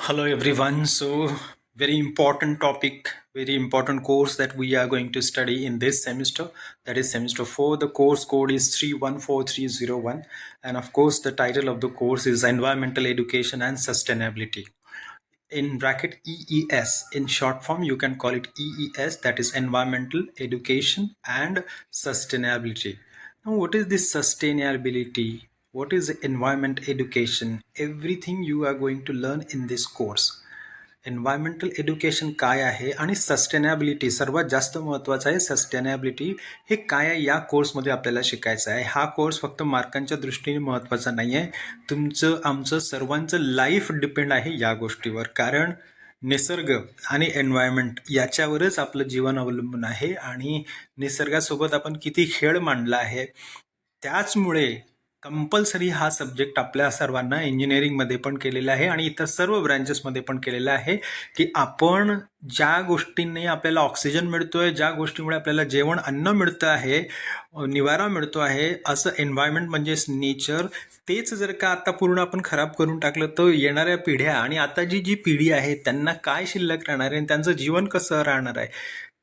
Hello everyone. So very important topic, very important course that we are going to study in this semester. That is semester 4. The course code is 314301, and of course the title of the course is Environmental Education and Sustainability. In bracket EES, in short form you can call it EES, that is Environmental Education and Sustainability. Now what is this sustainability? What is environment education? Everything you are going to learn in this course. Environmental education काय आहे आणि sustainability सर्वात जास्त महत्त्वाचं आहे. Sustainability हे काय आहे या कोर्समध्ये आपल्याला शिकायचं आहे. हा कोर्स फक्त मार्कांच्या दृष्टीने महत्त्वाचा नाही आहे, तुमचं आमचं सर्वांचं लाईफ डिपेंड आहे या गोष्टीवर. कारण निसर्ग आणि एन्व्हायरमेंट याच्यावरच आपलं जीवन अवलंबून आहे आणि निसर्गासोबत आपण किती खेळ मांडला आहे. त्याचमुळे कंपल्सरी हा सब्जेक्ट आपल्या सर्वांना इंजिनिअरिंगमध्ये पण केलेला आहे आणि इतर सर्व ब्रँचेसमध्ये पण केलेला आहे की आपण ज्या गोष्टींनी आपल्याला ऑक्सिजन मिळतोय, ज्या गोष्टीमुळे आपल्याला जेवण अन्न मिळतं आहे, निवारा मिळतो आहे, असं एन्व्हायरमेंट म्हणजेच नेचर, तेच जर का आता पूर्ण आपण खराब करून टाकलं तर येणाऱ्या पिढ्या आणि आता जी पिढी आहे त्यांना काय शिल्लक राहणार आहे आणि त्यांचं जीवन कसं राहणार आहे,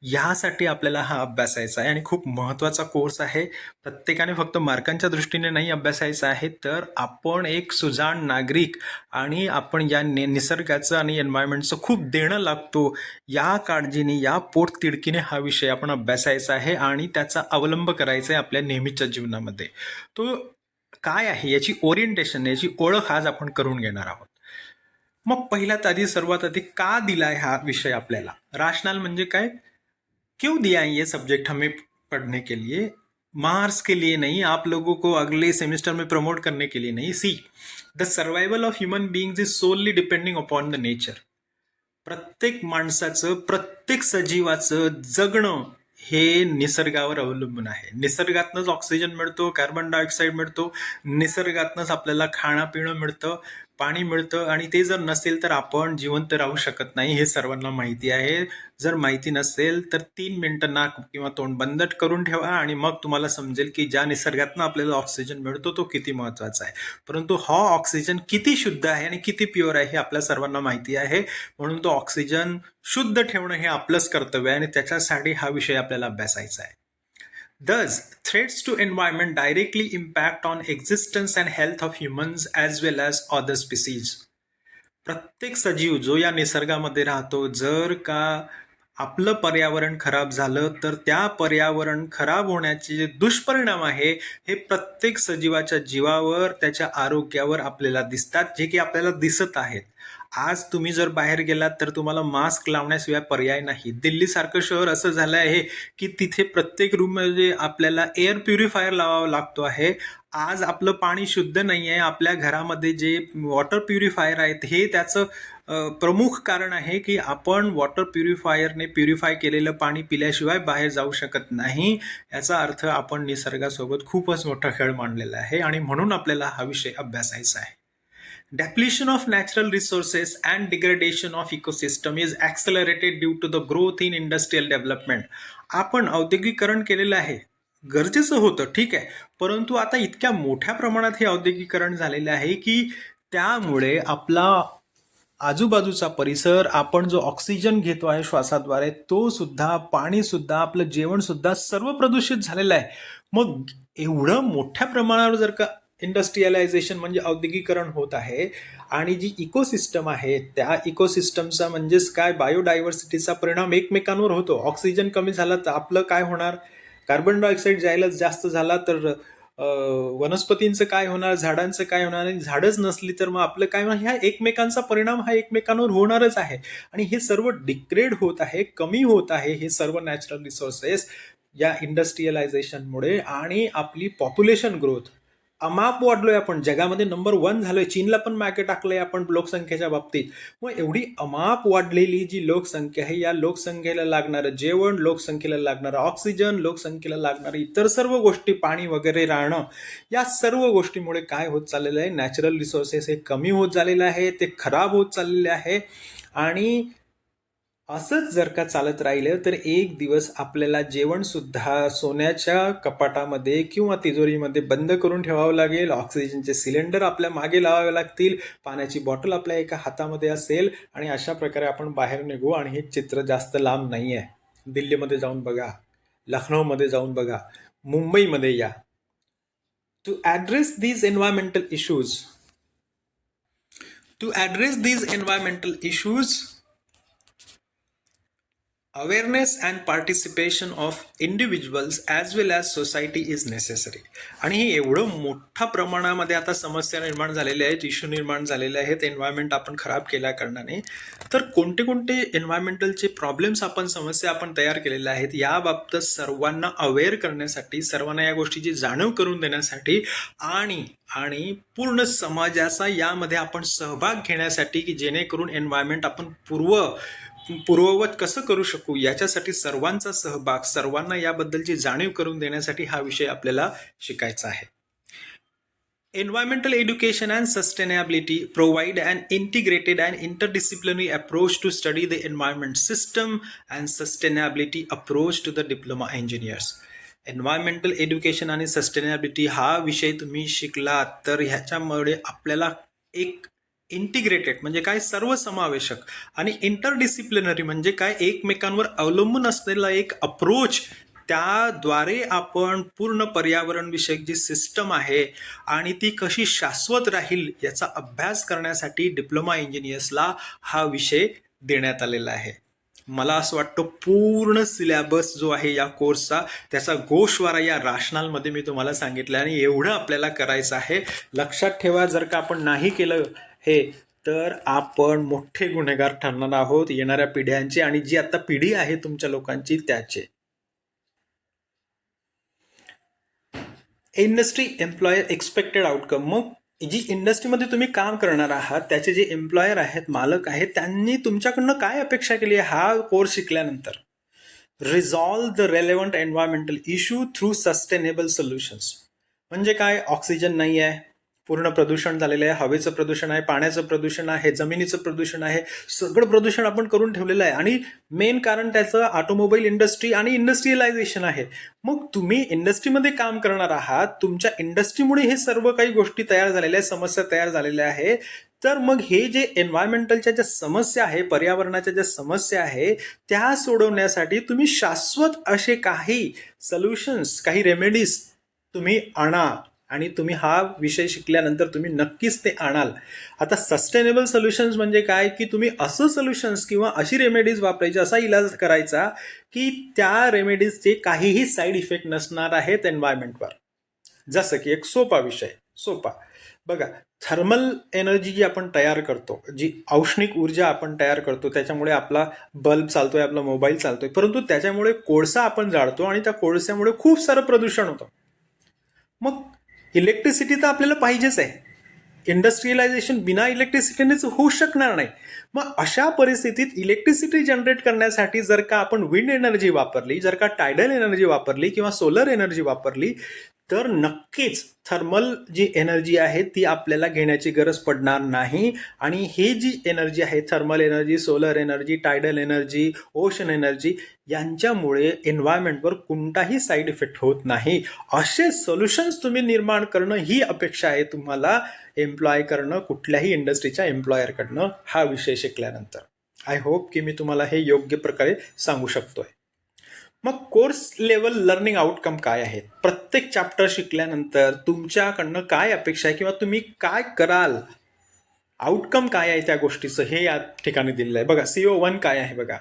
ह्यासाठी आपल्याला हा अभ्यासायचा आहे. आणि खूप महत्त्वाचा कोर्स आहे. प्रत्येकाने फक्त मार्कांच्या दृष्टीने नाही अभ्यासायचं आहे, तर आपण एक सुजाण नागरिक आणि आपण या निसर्गाचं आणि एन्व्हायरमेंटचं खूप देणं लागतो या काळजीने, या पोटतिडकीने हा विषय आपण अभ्यासायचा आहे आणि त्याचा अवलंब करायचा आहे आपल्या नेहमीच्या जीवनामध्ये. तो काय आहे याची ओरिएंटेशन, याची ओळख आज आपण करून घेणार आहोत. मग सर्वात आधी का दिलाय हा विषय आपल्याला? राशनल म्हणजे काय? क्यों दिया है ये सब्जेक्ट हमें पढ़ने के लिए? मार्क्स के लिए नहीं, आप लोगों को अगले सेमेस्टर में प्रमोट करने के लिए नहीं. See, the survival of human beings is solely depending upon the nature. प्रत्येक माणसाचं, प्रत्येक सजीवाचं जगणं हे निसर्गावर अवलंबून आहे. निसर्गातनंच ऑक्सिजन मिळतो, कार्बन डायऑक्साईड मिळतो, निसर्गातनंच आपल्याला खाणं पिणं मिळतं, पाणी मिळतं आणि ते जर नसेल तर आपण जिवंत राहू शकत नाही, हे सर्वांना माहिती आहे. जर माहिती नसेल तर 3 मिनिटं नाक किंवा तोंड बंद करून ठेवा आणि मग तुम्हाला समजेल की ज्या निसर्गातनं आपल्याला ऑक्सिजन मिळतो तो किती महत्त्वाचा आहे. परंतु हा ऑक्सिजन किती शुद्ध आहे आणि किती प्युअर आहे हे आपल्या सर्वांना माहिती आहे. म्हणून तो ऑक्सिजन शुद्ध ठेवणं हे आपलंच कर्तव्य आहे आणि त्याच्यासाठी हा विषय आपल्याला अभ्यासायचा आहे. Thus, threats to environment directly impact on existence and health of humans as well as other species. प्रत्येक सजीव जो या निसर्गामध्ये राहतो, जर का आपलं पर्यावरण खराब झालं तर त्या पर्यावरण खराब होण्याचे जे दुष्परिणाम आहे हे प्रत्येक सजीवाच्या जीवावर, त्याच्या आरोग्यावर आपल्याला दिसतात, जे की आपल्याला दिसत आहेत. आज तुम्ही जर बाहेर गेलात तर तुम्हाला मास्क लावण्याशिवाय पर्याय नाही. दिल्लीसारखं शहर असं झालं आहे की तिथे प्रत्येक रूममध्ये आपल्याला एअर प्युरिफायर लावावा लागतो आहे. आज आपलं पाणी शुद्ध नाही आहे. आपल्या घरामध्ये जे वॉटर प्युरिफायर आहेत हे त्याचं प्रमुख कारण आहे की आपण वॉटर प्युरिफायरने प्युरिफाय केलेलं पाणी पिल्याशिवाय बाहेर जाऊ शकत नाही. याचा अर्थ आपण निसर्गासोबत खूपच मोठा खेळ मांडलेला आहे आणि म्हणून आपल्याला हा विषय अभ्यासायचा आहे. Depletion of natural resources and degradation of ecosystem is accelerated due to the growth in industrial development. आपण औद्योगिकरण केलेलं आहे, गरजेचं होतं, ठीक आहे, परंतु आता इतक्या मोठ्या प्रमाणात हे औद्योगिकरण झालेलं आहे की त्यामुळे आपला आजूबाजूचा परिसर, आपण जो ऑक्सिजन घेतो आहे श्वासाद्वारे, तो सुद्धा, पाणी सुद्धा, आपलं जेवण सुद्धा सर्व प्रदूषित झालेलं आहे. मग एवढं मोठ्या प्रमाणावर जर का इंडस्ट्रियलायझेशन म्हणजे औद्योगिकरण होत आहे आणि जी इकोसिस्टम आहे त्या इकोसिस्टमचा म्हणजेच काय, बायोडायव्हर्सिटीचा परिणाम एकमेकांवर होतो. ऑक्सिजन कमी झाला तर आपलं काय होणार? कार्बन डायऑक्साईड जायला जास्त झाला तर वनस्पतींचं काय होणार, झाडांचं काय होणार, आणि झाडच नसली तर मग आपलं काय होणार? ह्या एकमेकांचा परिणाम हा एकमेकांवर होणारच आहे आणि हे सर्व डिग्रेड होत आहे, कमी होत आहे हे सर्व नॅचरल रिसोर्सेस या इंडस्ट्रियलायझेशनमुळे. आणि आपली पॉप्युलेशन ग्रोथ अमाप वाढलोय, आपण जगामध्ये नंबर 1 झालोय, चीनला पण मागे टाकलंय आपण लोकसंख्येच्या बाबतीत. मग एवढी अमाप वाढलेली जी लोकसंख्या आहे, या लोकसंख्येला लागणारं जेवण, लोकसंख्येला लागणारं ऑक्सिजन, लोकसंख्येला लागणारं इतर सर्व गोष्टी, पाणी वगैरे राहणं, या सर्व गोष्टीमुळे काय होत चाललेलं आहे? नॅचरल रिसोर्सेस हे कमी होत झालेलं आहे, ते खराब होत चाललेले आहे आणि असंच जर का चालत राहिलं तर एक दिवस आपल्याला जेवण सुद्धा सोन्याच्या कपाटामध्ये किंवा तिजोरीमध्ये बंद करून ठेवावं लागेल, ऑक्सिजनचे सिलेंडर आपल्या मागे लावावे लागतील, पाण्याची बॉटल आपल्या एका हातामध्ये असेल आणि अशा प्रकारे आपण बाहेर निघू. आणि हे चित्र जास्त लांब नाही आहे. दिल्लीमध्ये जाऊन बघा, लखनौमध्ये जाऊन बघा, मुंबईमध्ये या. To address these environmental issues, to address these environmental issues, awareness and participation of individuals as well as society is necessary. आणि हे एवढं मोठ्या प्रमाणामध्ये आता समस्या निर्माण झालेल्या आहेत, इश्यू निर्माण झालेले आहेत एन्व्हायरमेंट आपण खराब केल्या कारणाने. तर कोणते कोणते एन्व्हायरमेंटलचे प्रॉब्लेम्स आपण समस्या आपण तयार केलेल्या आहेत याबाबत सर्वांना अवेअर करण्यासाठी, सर्वांना या गोष्टीची जाणीव करून देण्यासाठी आणि पूर्ण समाजाचा यामध्ये आपण सहभाग घेण्यासाठी की जेणेकरून एन्व्हायरमेंट आपण पूर्ववत कसं करू शकू याच्यासाठी सर्वांचा सहभाग, सर्वांना याबद्दलची जाणीव करून देण्यासाठी हा विषय आपल्याला शिकायचा आहे. Environmental education and sustainability provide an integrated and interdisciplinary approach to study the environment system and sustainability approach to the diploma engineers. Environmental education आणि सस्टेनेबिलिटी हा विषय तुम्ही शिकलात तर ह्याच्यामुळे आपल्याला एक इंटिग्रेटेड म्हणजे काय, सर्वसमावेशक आणि इंटरडिसिप्लिनरी म्हणजे काय, एकमेकांवर अवलंबून असलेला एक अप्रोच, त्याद्वारे आपण पूर्ण पर्यावरणविषयक जी सिस्टम आहे आणि ती कशी शाश्वत राहील याचा अभ्यास करण्यासाठी डिप्लोमा इंजिनियर्सला हा विषय देण्यात आलेला आहे. मला असं वाटतं पूर्ण सिलेबस जो आहे या कोर्सचा त्याचा गोषवारा या राशनालमध्ये मी तुम्हाला सांगितलं आणि एवढं आपल्याला करायचं आहे. लक्षात ठेवा, जर का आपण नाही केलं हे तर आपण मोठे गुन्हेगार ठरणार आहोत येणाऱ्या पिढ्यांचे आणि जी आता पिढी आहे तुमच्या लोकांची त्याचे. Industry employer expected outcome. मग जी इंडस्ट्रीमध्ये तुम्ही काम करणार आहात त्याचे जे एम्प्लॉयर आहेत, मालक आहेत, त्यांनी तुमच्याकडनं काय अपेक्षा केली आहे हा कोर्स शिकल्यानंतर? Resolve the relevant environmental issue through sustainable solutions. म्हणजे काय, ऑक्सिजन नाही आहे, पूर्ण प्रदूषण झालेलं आहे, हवेचं प्रदूषण आहे, पाण्याचं प्रदूषण आहे, जमिनीचं प्रदूषण आहे, सगळं प्रदूषण आपण करून ठेवलेलं आहे आणि मेन कारण त्याचं ऑटोमोबाईल इंडस्ट्री आणि इंडस्ट्रियलायझेशन आहे. मग तुम्ही इंडस्ट्रीमध्ये काम करणार आहात, तुमच्या इंडस्ट्रीमुळे हे सर्व काही गोष्टी तयार झालेल्या आहेत, समस्या तयार झालेल्या आहे. तर मग हे जे एन्व्हायरमेंटलच्या ज्या समस्या आहे, पर्यावरणाच्या ज्या समस्या आहे त्या सोडवण्यासाठी तुम्ही शाश्वत असे काही सोल्युशन्स, काही रेमेडीज तुम्ही आणा आणि तुम्ही हा विषय शिकल्यानंतर तुम्ही नक्कीच ते आणाल. आता सस्टेनेबल सोल्युशन्स म्हणजे काय, की तुम्ही असं सोल्युशन्स किंवा अशी रेमेडीज वापरायची, असा इलाज करायचा की त्या रेमेडीजचे काहीही साईड इफेक्ट नसणार आहेत एन्व्हायरमेंटवर. जसं की एक सोपा विषय, सोपा बघा, थर्मल एनर्जी जी आपण तयार करतो, जी औष्णिक ऊर्जा आपण तयार करतो, त्याच्यामुळे आपला बल्ब चालतोय, आपला मोबाईल चालतोय, परंतु त्याच्यामुळे कोळसा आपण जाळतो आणि त्या कोळशामुळे खूप सारं प्रदूषण होतं. मग इलेक्ट्रिसिटी तर आपल्याला पाहिजेच आहे, इंडस्ट्रियलायझेशन बिना इलेक्ट्रिसिटीनेच होऊ शकणार नाही. मग अशा परिस्थितीत इलेक्ट्रिसिटी जनरेट करण्यासाठी जर का आपण विंड एनर्जी वापरली, जर का टायडल एनर्जी वापरली किंवा सोलर एनर्जी वापरली तर नक्कीच थर्मल जी एनर्जी आहे ती आपल्याला घेण्याची गरज पडणार नाही. आणि ही जी एनर्जी आहे, thermal energy, solar energy, tidal energy, ocean energy, यांच्यामुळे एन्व्हायरमेंटवर कोणताही साईड इफेक्ट होत नाही. असे सोल्युशन्स तुम्ही निर्माण करणं ही अपेक्षा आहे तुम्हाला एम्प्लॉय करणं कुठल्याही इंडस्ट्रीच्या एम्प्लॉयरकडनं हा विषय शिकल्यानंतर. आय होप की मी तुम्हाला हे योग्य प्रकारे सांगू शकतोय. मग कोर्स लेवल लर्निंग आउटकम काय आहेत? प्रत्येक चॅप्टर शिकल्यानंतर तुमच्याकडनं काय अपेक्षा आहे किंवा तुम्ही काय कराल, आउटकम काय आहे त्या गोष्टीचं हे या ठिकाणी दिलेलं आहे. बघा, CO1 काय आहे बघा,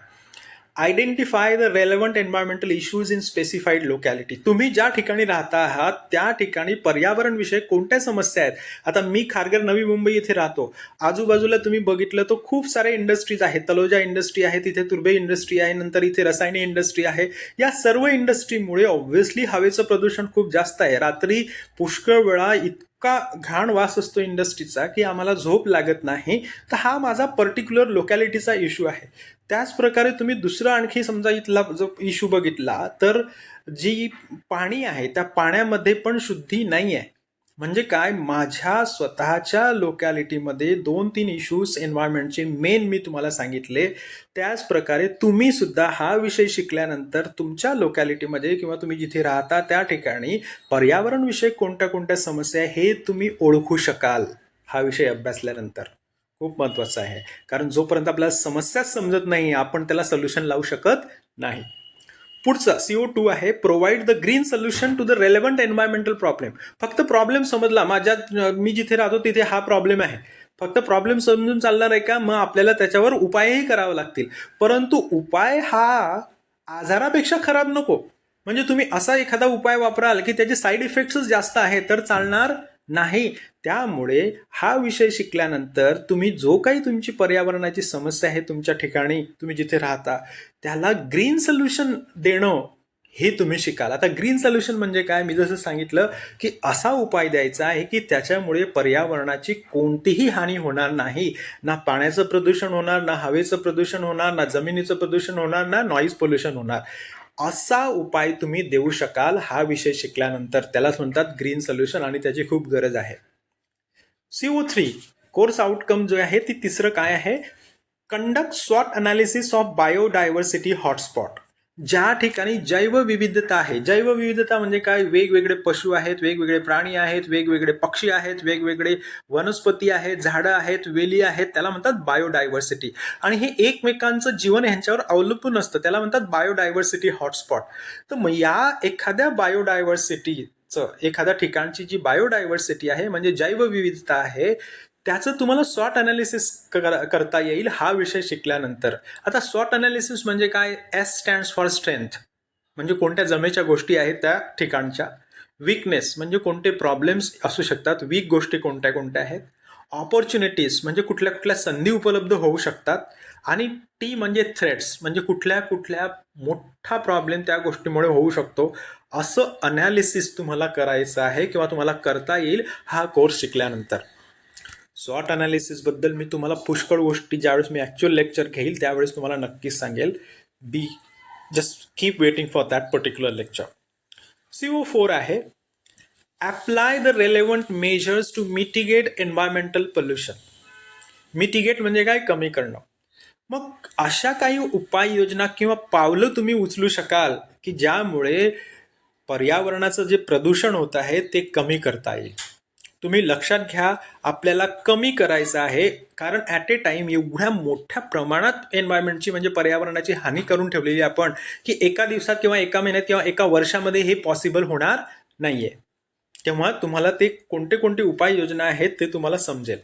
identify the relevant environmental issues in specified locality. तुम्ही ज्या ठिकाणी राहता आहात त्या ठिकाणी पर्यावरण विषयक कोणत्या समस्या आहेत. आता मी खारघर नवी मुंबई इथे राहतो, आजूबाजूला तुम्ही बघितलं तर खूप सारे इंडस्ट्रीज आहेत. तलोजा इंडस्ट्री आहे, तिथे तुर्बे इंडस्ट्री आहे, नंतर इथे रसायने इंडस्ट्री आहे. या सर्व इंडस्ट्रीमुळे ऑब्व्हियसली हवेचं प्रदूषण खूप जास्त आहे. रात्री पुष्कळ वेळा इतका घाण वास असतो इंडस्ट्रीचा की आम्हाला झोप लागत नाही. तर हा माझा पर्टिक्युलर लोकॅलिटीचा इश्यू आहे. त्याच प्रकारे तुम्ही दुसरा आणखी समजा इथला जो इश्यू बघितला तर जी पाणी आहे त्या पाण्यामध्ये पण शुद्धी नाही आहे. म्हणजे काय, माझ्या स्वतःच्या लोकॅलिटीमध्ये 2-3 इश्यूज एन्व्हायरमेंटचे मेन मी तुम्हाला सांगितले. त्याच प्रकारे तुम्ही सुद्धा हा विषय शिकल्यानंतर तुमच्या लोकॅलिटीमध्ये किंवा तुम्ही जिथे राहता त्या ठिकाणी पर्यावरण विषयक कोणत्या कोणत्या समस्या हे तुम्ही ओळखू शकाल हा विषय अभ्यासल्यानंतर. खूप महत्वाचं आहे, कारण जोपर्यंत आपल्याला समस्याच समजत नाही आपण त्याला सोल्युशन लावू शकत नाही. पुढचं CO2 आहे, provide the green solution to the relevant environmental problem. फक्त प्रॉब्लेम समजला, मी जिथे राहतो तिथे हा प्रॉब्लेम आहे, फक्त प्रॉब्लेम समजून चालणार आहे का? मग आपल्याला त्याच्यावर उपायही करावे लागतील, परंतु उपाय हा आजारापेक्षा खराब नको. म्हणजे तुम्ही असा एखादा उपाय वापराल की त्याचे साईड इफेक्ट्सच जास्त आहे तर चालणार नाही. त्यामुळे हा विषय शिकल्यानंतर तुम्ही जो काही तुमची पर्यावरणाची समस्या आहे तुमच्या ठिकाणी तुम्ही जिथे राहता त्याला ग्रीन सोल्युशन देणं हे तुम्ही शिकाल. आता ग्रीन सोल्युशन म्हणजे काय, मी जसं सांगितलं की असा उपाय द्यायचा आहे की त्याच्यामुळे पर्यावरणाची कोणतीही हानी होणार नाही. ना पाण्याचं प्रदूषण होणार, ना हवेचं प्रदूषण होणार, ना जमिनीचं प्रदूषण होणार, ना नॉईज पोल्युशन होणार. असा उपाय तुम्ही देऊ शकाल हा विषय शिकल्यानंतर. त्यालाच म्हणतात ग्रीन सोल्युशन आणि त्याची खूप गरज आहे. CO3 कोर्स आउटकम जो आहे ती तिसरं काय आहे, कंडक्ट स्वॉट अनालिसिस ऑफ बायोडायव्हर्सिटी हॉटस्पॉट. ज्या ठिकाणी जैवविविधता आहे, जैवविविधता म्हणजे काय, वेगवेगळे पशु आहेत, वेगवेगळे प्राणी आहेत, वेगवेगळे पक्षी आहेत, वेगवेगळे वनस्पती आहेत, झाडं आहेत, वेली आहेत, त्याला म्हणतात बायोडायव्हर्सिटी. आणि हे एकमेकांचं जीवन ह्यांच्यावर अवलंबून असतं, त्याला म्हणतात बायोडायव्हर्सिटी हॉटस्पॉट. तर मग या एखाद्या बायोडायव्हर्सिटीचं, एखाद्या ठिकाणची जी बायोडायव्हर्सिटी आहे म्हणजे जैवविविधता आहे त्याचं तुम्हाला स्वॉट अनालिसिस करता येईल हा विषय शिकल्यानंतर. आता स्वॉट अनालिसिस म्हणजे काय, S स्टँड्स फॉर स्ट्रेंथ, म्हणजे कोणत्या जमेच्या गोष्टी आहेत त्या ठिकाणच्या. वीकनेस म्हणजे कोणते प्रॉब्लेम्स असू शकतात, वीक गोष्टी कोणत्या कोणत्या आहेत. ऑपॉर्च्युनिटीज म्हणजे कुठल्या कुठल्या संधी उपलब्ध होऊ शकतात. आणि T म्हणजे थ्रेट्स, म्हणजे कुठल्या कुठल्या मोठा प्रॉब्लेम त्या गोष्टीमुळे होऊ शकतो. असं अनालिसिस तुम्हाला करायचं आहे किंवा तुम्हाला करता येईल हा कोर्स शिकल्यानंतर. स्वॉट अनालिसिस बद्दल मी तुम्हाला पुष्कळ गोष्टी ज्यावेळेस मी ॲक्च्युअल लेक्चर घेईल त्यावेळेस तुम्हाला नक्कीच सांगेल. Just keep waiting for that particular lecture. CO4 आहे, apply the relevant measures to mitigate environmental pollution. Mitigate म्हणजे काय, कमी करणं. मग अशा काही उपाययोजना किंवा पावलं तुम्ही उचलू शकाल की ज्यामुळे पर्यावरणाचं जे प्रदूषण होत आहे ते कमी करता येईल. तुम्ही लक्षात घ्या, आपल्याला कमी करायचं आहे, कारण ॲट ए टाइम एवढ्या मोठ्या प्रमाणात एन्व्हायरमेंटची म्हणजे पर्यावरणाची हानी करून ठेवलेली आपण की एका दिवसात किंवा एका महिन्यात किंवा एका वर्षामध्ये हे पॉसिबल होणार नाहीये. तेव्हा तुम्हाला ते कोणते कोणते उपाययोजना आहेत ते तुम्हाला समजेल.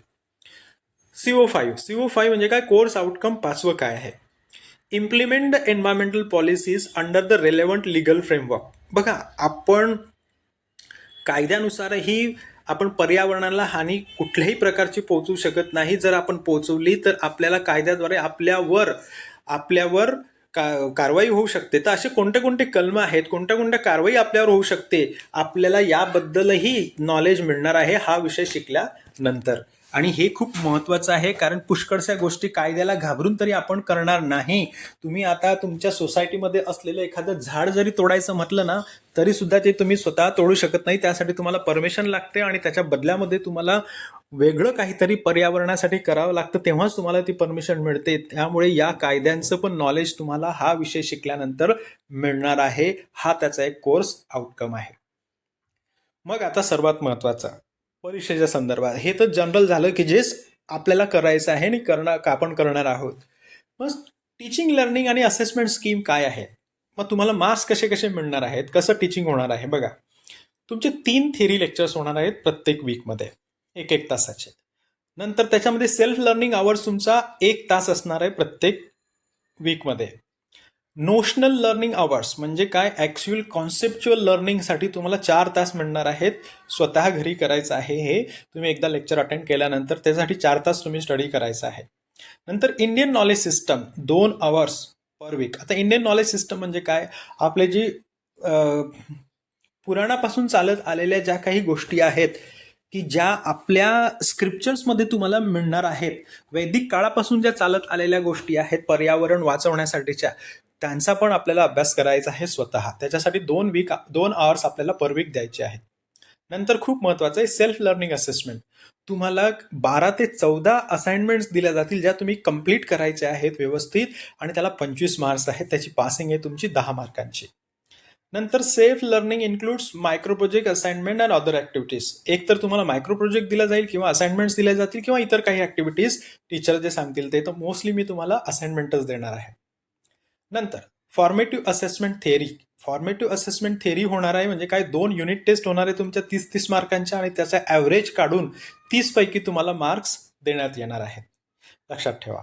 CO5 म्हणजे काय, कोर्स आउटकम पाचवं काय आहे, implement the environmental policies under the relevant legal framework. बघा, आपण कायद्यानुसारही आपण पर्यावरणाला हानी कुठल्याही प्रकारची पोहोचवू शकत नाही. जर आपण पोहोचवली तर आपल्याला कायद्याद्वारे आपल्यावर कारवाई होऊ शकते. तर असे कोणते कोणते कलम आहेत, कोणत्या कोणत्या कारवाई आपल्यावर होऊ शकते, आपल्याला याबद्दलही नॉलेज मिळणार आहे हा विषय शिकल्यानंतर. आणि हे खूप महत्वाचं आहे, कारण पुष्कळशा गोष्टी कायद्याला घाबरून तरी आपण करणार नाही. तुम्ही आता तुमच्या सोसायटीमध्ये असलेलं एखादं झाड जरी तोडायचं म्हटलं ना तरी सुद्धा ते तुम्ही स्वतः तोडू शकत नाही. त्यासाठी तुम्हाला परमिशन लागते आणि त्याच्या बदल्यामध्ये तुम्हाला वेगळं काहीतरी पर्यावरणासाठी करावं लागतं, तेव्हाच तुम्हाला ती परमिशन मिळते. त्यामुळे या कायद्यांचं पण नॉलेज तुम्हाला हा विषय शिकल्यानंतर मिळणार आहे. हा त्याचा एक कोर्स आउटकम आहे. मग आता सर्वात महत्वाचा परीक्षेच्या संदर्भात, हे तर जनरल झालं की जे आपल्याला करायचं आहे आणि आपण करणार आहोत. मग टीचिंग, लर्निंग आणि असेसमेंट स्कीम काय आहे, मग तुम्हाला मार्क्स कसे कसे मिळणार आहेत, कसं टीचिंग होणार आहे. बघा, तुमचे 3 थेरी लेक्चर्स होणार आहेत प्रत्येक वीकमध्ये, 1-1 तासाचे. नंतर त्याच्यामध्ये सेल्फ लर्निंग आवर्स तुमचा 1 तास असणार आहे प्रत्येक वीकमध्ये. नोशनल लर्निंग आवर्स म्हणजे काय, ॲक्च्युअल कॉन्सेप्च्युअल लर्निंगसाठी तुम्हाला 4 तास मिळणार आहेत. स्वतः घरी करायचं आहे हे, तुम्ही एकदा लेक्चर अटेंड केल्यानंतर त्यासाठी 4 तास तुम्ही स्टडी करायचं आहे. नंतर Indian knowledge system 2 hours per weak. आता इंडियन नॉलेज सिस्टम म्हणजे काय, आपले जी पुराणापासून चालत आलेल्या ज्या काही गोष्टी आहेत की ज्या आपल्या स्क्रिप्चर्समध्ये तुम्हाला मिळणार आहेत, वैदिक काळापासून ज्या चालत आलेल्या गोष्टी आहेत पर्यावरण वाचवण्यासाठीच्या, त्यांचा पण आपल्याला अभ्यास करायचा आहे स्वतः. त्याच्यासाठी 2 आवर्स आपल्याला पर वीक द्यायचे आहेत. नंतर खूप महत्वाचं आहे सेल्फ लर्निंग असेसमेंट. तुम्हाला 12 ते 14 असाइनमेंट्स दिल्या जातील ज्या तुम्ही कंप्लीट करायच्या आहेत व्यवस्थित, आणि त्याला 25 मार्क्स आहेत. त्याची पासिंग आहे तुमची 10 मार्कांची. नंतर self learning includes micro project, assignment and other activities. एक तर तुम्हाला मायक्रो प्रोजेक्ट दिला जाईल किंवा असाइनमेंट्स दिल्या जातील किंवा इतर काही ऍक्टिव्हिटीज टीचर जे सांगतील ते. तर मोस्टली मी तुम्हाला असाइनमेंटच देणार आहे. नंतर formative assessment theory. Formative assessment theory होणार आहे म्हणजे काय, 2 युनिट टेस्ट होणार आहे तुमच्या 30-30 मार्कांच्या, आणि त्याचा ॲव्हरेज काढून 30 पैकी तुम्हाला मार्क्स देण्यात येणार आहेत. लक्षात ठेवा.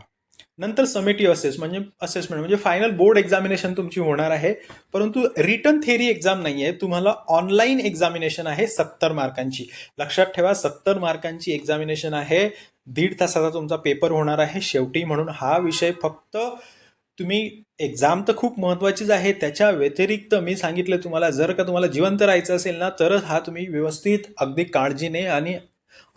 नंतर समेटिव्ह असेसमेंट म्हणजे फायनल बोर्ड एक्झामिनेशन तुमची होणार आहे, परंतु रिटर्न थेअरी एक्झाम नाही आहे, तुम्हाला ऑनलाईन एक्झामिनेशन आहे 70 मार्कांची. लक्षात ठेवा, 70 मार्कांची एक्झामिनेशन आहे. 1.5 तासाचा तुमचा पेपर होणार आहे शेवटी. म्हणून हा विषय फक्त तुम्ही, एक्झाम तर खूप महत्वाचीच आहे, त्याच्या व्यतिरिक्त मी सांगितलं तुम्हाला, जर का तुम्हाला जिवंत राहायचं असेल ना, तरच हा तुम्ही व्यवस्थित अगदी काळजीने आणि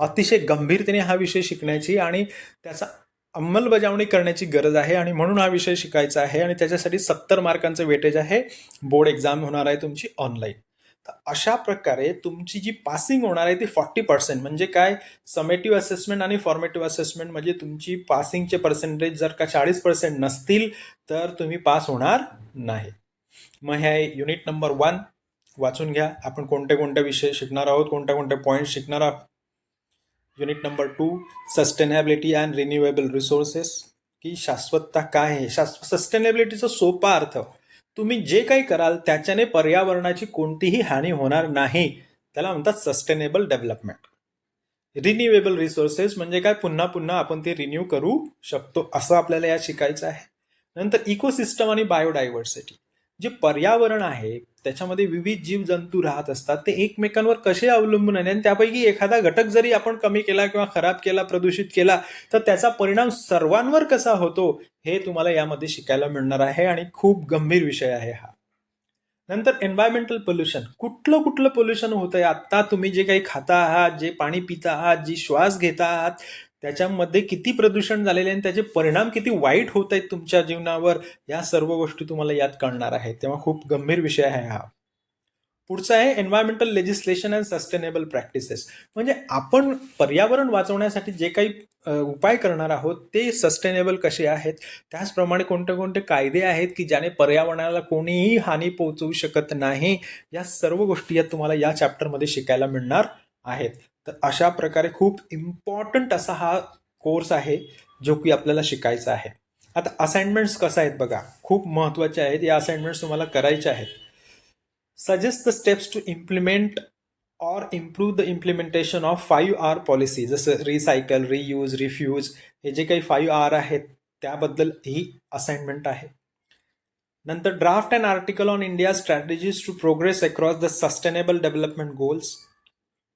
अतिशय गंभीरतेने हा विषय शिकण्याची आणि त्याचा अंमलबजावणी करण्याची गरज आहे. आणि म्हणून हा विषय शिकायचा आहे, आणि त्याच्यासाठी 70 मार्कांचं वेटेज आहे. बोर्ड एक्झाम होणार आहे तुमची ऑनलाईन. तर अशा प्रकारे तुमची जी पासिंग होणार आहे ती 40%. म्हणजे काय, समेटिव्ह असेसमेंट आणि फॉर्मेटिव्ह असेसमेंट म्हणजे तुमची पासिंगचे पर्सेंटेज जर का 40% नसतील तर तुम्ही पास होणार नाही. मग हे युनिट नंबर 1 वाचून घ्या. आपण कोणते कोणते विषय शिकणार आहोत, कोणत्या कोणत्या पॉईंट शिकणार आहोत. Unit number 2 sustainability and renewable resources, की शाश्वतता काय आहे. सस्टेनेबिलिटीचा सोपा अर्थ, तुम्ही जे काही कराल त्याच्याने पर्यावरणाची कोणतीही हानी होणार नाही, त्याला म्हणतात सस्टेनेबल डेव्हलपमेंट. रिन्युएबल रिसोर्सेस म्हणजे काय, पुन्हा पुन्हा आपण ते रिन्यू करू शकतो, असं आपल्याला यात शिकायचं आहे. नंतर इकोसिस्टम आणि बायोडायव्हर्सिटी, जे पर्यावरण आहे त्याच्यामध्ये विविध जीवजंतू राहत असतात, ते एकमेकांवर कसे अवलंबून आहे, आणि त्यापैकी एखादा घटक जरी आपण कमी केला किंवा खराब केला, प्रदूषित केला, तर त्याचा परिणाम सर्वांवर कसा होतो हे तुम्हाला यामध्ये शिकायला मिळणार आहे, आणि खूप गंभीर विषय आहे हा. नंतर एन्व्हायरमेंटल पोल्युशन, कुठलं कुठलं पोल्युशन होत आहे, आता तुम्ही जे काही खाता आहात, जे पाणी पिता आहात, जी श्वास घेता आहात, त्याच्यामध्ये किती प्रदूषण झालेले आणि त्याचे परिणाम किती वाईट होत आहेत तुमच्या जीवनावर, या सर्व गोष्टी तुम्हाला यात कळणार आहेत. तेव्हा खूप गंभीर विषय आहे हा. पुढचं आहे environmental legislation and sustainable practices. म्हणजे आपण पर्यावरण वाचवण्यासाठी जे काही उपाय करणार आहोत ते सस्टेनेबल कसे आहेत, त्याचप्रमाणे कोणते कोणते कायदे आहेत की ज्याने पर्यावरणाला कोणीही हानी पोहोचवू शकत नाही, या सर्व गोष्टी यात तुम्हाला या चॅप्टरमध्ये शिकायला मिळणार आहेत. तर अशा प्रकारे खूप इम्पॉर्टंट असा हा कोर्स आहे जो की आपल्याला शिकायचा आहे. आता असाइनमेंट्स कसं आहेत बघा, खूप महत्त्वाचे आहेत. या असाइनमेंट्स तुम्हाला करायच्या आहेत. Suggest the steps to implement और improve the implementation of 5R policy, जसं रिसायकल, रियूज, रिफ्यूज, हे जे काही 5R आहेत त्याबद्दल ही असाइनमेंट आहे. नंतर draft and article on India strategies to progress across the sustainable development goals.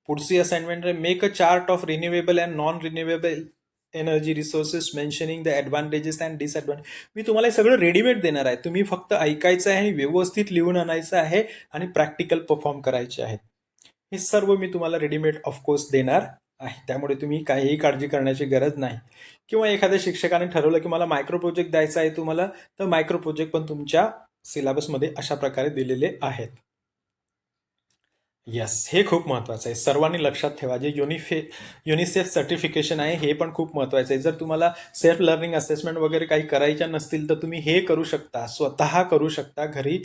पुढची असाइनमेंट आहे make a chart of renewable and non renewable energy resources mentioning the advantages and disadvantage. मी तुम्हाला हे सगळं रेडीमेड देणार आहे, तुम्ही फक्त ऐकायचं आहे, व्यवस्थित लिहून आणायचं आहे आणि प्रॅक्टिकल परफॉर्म करायचे आहेत. हे सर्व मी तुम्हाला रेडीमेड ऑफकोर्स देणार आहे, त्यामुळे तुम्ही काहीही काळजी करण्याची गरज नाही. किंवा एखाद्या शिक्षकाने ठरवलं की मला मायक्रो प्रोजेक्ट द्यायचा आहे तुम्हाला, तर मायक्रो प्रोजेक्ट पण तुमच्या सिलेबसमध्ये अशा प्रकारे दिलेले आहेत. येस, हे खूप महत्त्वाचं आहे, सर्वांनी लक्षात ठेवा. जे युनिसेफ सर्टिफिकेशन आहे हे पण खूप महत्त्वाचं आहे. जर तुम्हाला सेल्फ लर्निंग असेसमेंट वगैरे काही करायच्या नसतील तर तुम्ही हे करू शकता, स्वतः करू शकता घरी.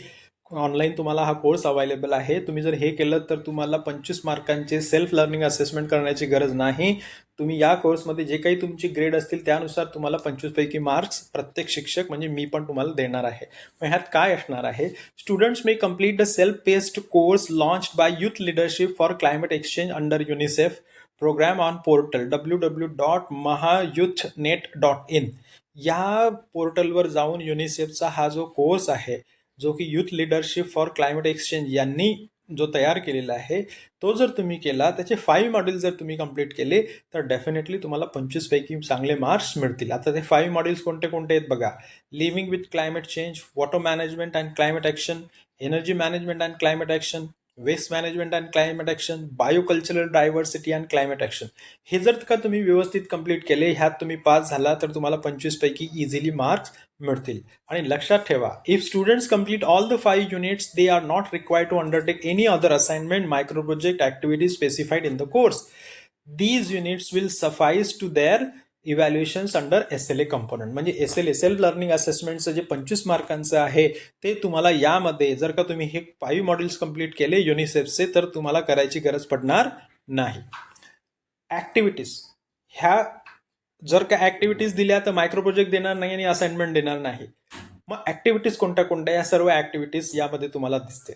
ऑनलाईन तुम्हाला हा कोर्स अवेलेबल आहे. तुम्ही जर हे केलं तर तुम्हाला 25 मार्कांचे सेल्फ लर्निंग असेसमेंट करण्याची गरज नाही. तुम्ही या कोर्समध्ये जे काही तुमची ग्रेड असतील त्यानुसार तुम्हाला 25 पैकी मार्क्स प्रत्येक शिक्षक म्हणजे मी पण तुम्हाला देणार आहे. मग ह्यात काय असणार आहे, students may complete the self paced course launched by youth leadership for climate exchange under UNICEF programme on portal www.mahayouthnet.in. या पोर्टलवर जाऊन युनिसेफचा हा जो कोर्स आहे, जो की youth leadership for climate exchange यांनी जो तयार केलेला आहे, तो जर तुम्ही केला, त्याचे 5 मॉड्यूल जर तुम्ही कंप्लीट केले तर डेफिनेटली तुम्हाला 25 पैकी चांगले मार्क्स मिळतील. आता ते 5 मॉड्यूल्स कोणते कोणते आहेत बघा. Living with climate change, water management and climate action, energy management and climate action, waste management and climate action, biocultural diversity and climate action. हे जर का तुम्ही व्यवस्थित कंप्लीट केले, ह्यात तुम्ही पास झाला तर तुम्हाला 25 पैकी इझिली मार्क्स मिळतील. आणि लक्षात ठेवा, if students complete all the 5 units they are not required to undertake any other assignment, micro project, activities specified in the course. These units will suffice to their evaluations under SLA component. म्हणजे SLA self learning असेसमेंटचं जे 25 मार्कांचं आहे ते तुम्हाला यामध्ये, जर का तुम्ही हे 5 मॉड्यूल्स कंप्लीट केले युनिसेफचे, तर तुम्हाला करायची गरज पडणार नाही. ऍक्टिव्हिटीज, ह्या जर का ऍक्टिव्हिटीज दिल्या तर मायक्रो प्रोजेक्ट देणार नाही आणि असाइनमेंट देणार नाही. मग ऍक्टिव्हिटीज कोणत्या कोणत्या, या सर्व ऍक्टिव्हिटीज यामध्ये तुम्हाला दिसते.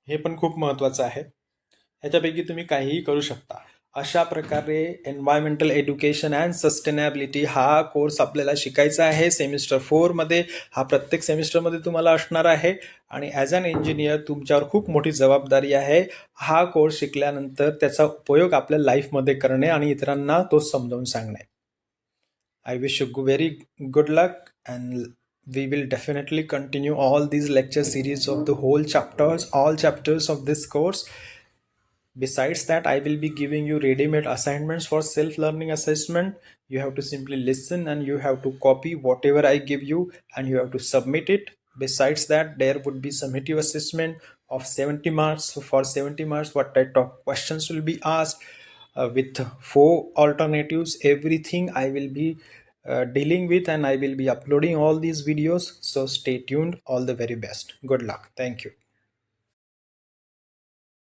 हे पण खूप महत्वाचं आहे. ह्याच्यापैकी तुम्ही काहीही करू शकता. अशा प्रकारे एन्व्हायरमेंटल एज्युकेशन अँड सस्टेनेबिलिटी हा कोर्स आपल्याला शिकायचा आहे सेमिस्टर 4 मध्ये. हा प्रत्येक सेमिस्टरमध्ये तुम्हाला असणार आहे आणि ॲज अन इंजिनियर तुमच्यावर खूप मोठी जबाबदारी आहे. हा कोर्स शिकल्यानंतर त्याचा उपयोग आपल्या लाईफमध्ये करणे आणि इतरांना तो समजावून सांगणे. I wish you very good luck, and we will definitely continue all these lecture series of the whole chapters, all chapters of this course. Besides that, I will be giving you ready-made assignments for self-learning assessment. You have to simply listen and you have to copy whatever I give you and you have to submit it. Besides that, there would be summative assessment of 70 marks. So for 70 marks, what type of questions will be asked, with 4 alternatives. Everything I will be dealing with, and I will be uploading all these videos. So stay tuned. All the very best. Good luck. Thank you.